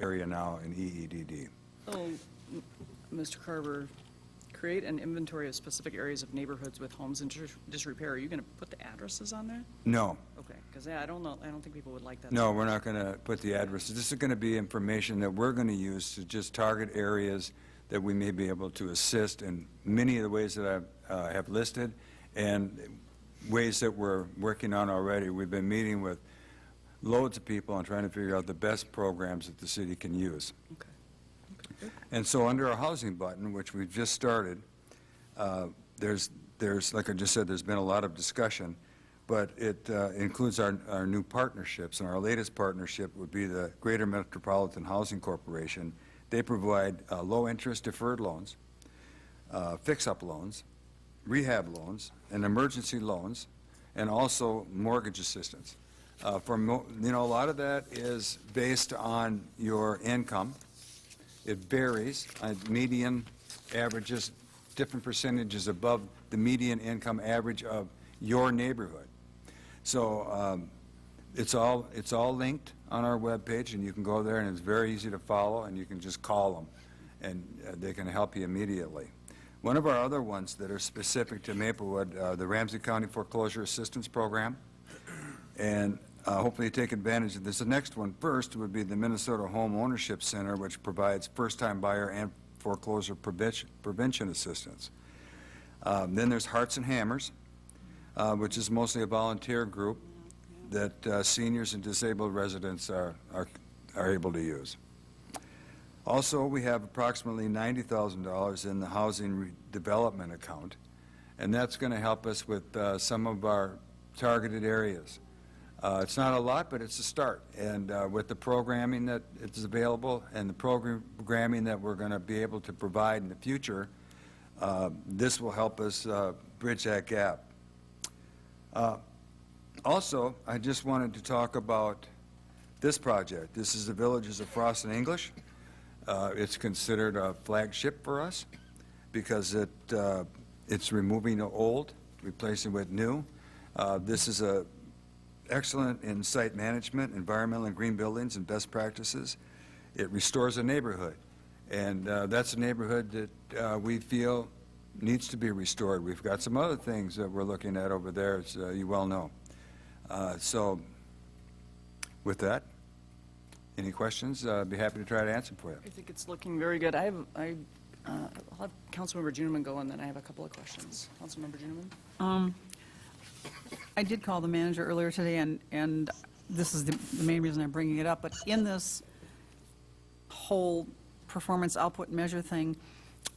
area now in EEDD. So, Mr. Carver, create an inventory of specific areas of neighborhoods with homes in disrepair. Are you going to put the addresses on there? No, Okay, because I don't know, I don't think people would like that. no, we're not going to put the addresses. This is going to be information that we're going to use to just target areas that we may be able to assist in many of the ways that I have listed and ways that we're working on already. We've been meeting with loads of people and trying to figure out the best programs that the city can use. Okay. Good. And so under our housing button, which we've just started, there's, like I just said, there's been a lot of discussion, but it includes our new partnerships. And our latest partnership would be the Greater Metropolitan Housing Corporation. They provide low-interest deferred loans, fix-up loans, rehab loans, and emergency loans, and also mortgage assistance. A lot of that is based on your income. It varies. Median averages different percentages above the median income average of your neighborhood. So it's all linked on our webpage, and you can go there, and it's very easy to follow, and you can just call them, and they can help you immediately. One of our other ones that are specific to Maplewood, the Ramsey County Foreclosure Assistance Program, and hopefully take advantage of this. The next one first would be the Minnesota Home Ownership Center, which provides first-time buyer and foreclosure prevention assistance. Then there's Hearts and Hammers, which is mostly a volunteer group that seniors and disabled residents are able to use. Also, we have approximately $90,000 in the housing redevelopment account, and that's going to help us with some of our targeted areas. It's not a lot, but it's a start. And with the programming that is available and the programming that we're going to be able to provide in the future, this will help us bridge that gap. Also, I just wanted to talk about this project. This is the Villages of Frost and English. It's considered a flagship for us because it's removing the old, replacing with new. This is excellent in site management, environmental and green buildings, and best practices. It restores a neighborhood, and that's a neighborhood that we feel needs to be restored. We've got some other things that we're looking at over there, as you well know. So with that, any questions? I'd be happy to try to answer them for you. I think it's looking very good. I'll have Councilmember Juneman go, and then I have a couple of questions. Councilmember Juneman? I did call the manager earlier today, and this is the main reason I'm bringing it up, but in this whole performance output measure thing,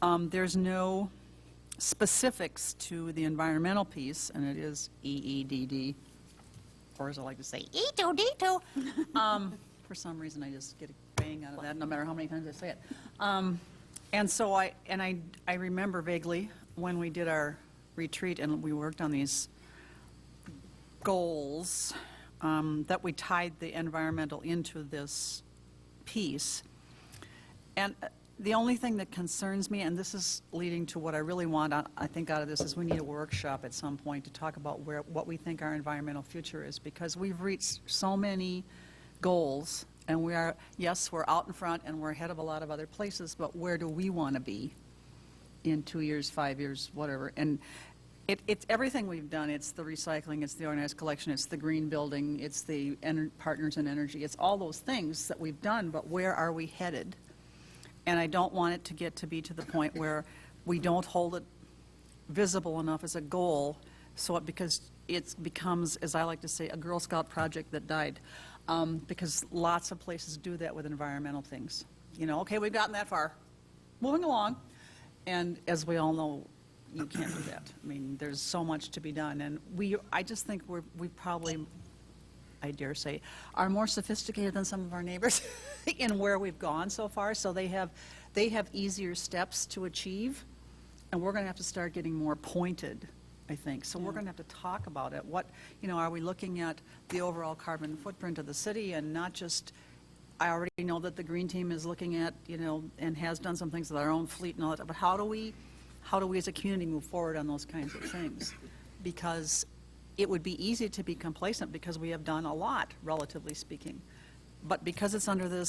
there's no specifics to the environmental piece, and it is EEDD, or as I like to say, EEDD. For some reason, I just get a bang out of that, no matter how many times I say it. And so I remember vaguely when we did our retreat and we worked on these goals, that we tied the environmental into this piece. And the only thing that concerns me, and this is leading to what I really want, I think, out of this, is we need a workshop at some point to talk about what we think our environmental future is, because we've reached so many goals, and we are, yes, we're out in front and we're ahead of a lot of other places, but where do we want to be in 2 years, 5 years, whatever? And it's everything we've done. It's the recycling, it's the organized collection, it's the green building, it's the partners in energy, it's all those things that we've done, but where are we headed? And I don't want it to get to be to the point where we don't hold it visible enough as a goal, because it becomes, as I like to say, a Girl Scout project that died. Because lots of places do that with environmental things. You know, okay, we've gotten that far, moving along. And as we all know, you can't do that. I mean, there's so much to be done. And I just think we probably, I dare say, are more sophisticated than some of our neighbors in where we've gone so far. So they have easier steps to achieve. And we're going to have to start getting more pointed, I think. So we're going to have to talk about it. Are we looking at the overall carbon footprint of the city, and not just, I already know that the green team is looking at, and has done some things with our own fleet and all that, but how do we as a community move forward on those kinds of things? Because it would be easy to be complacent because we have done a lot, relatively speaking. But because it's under this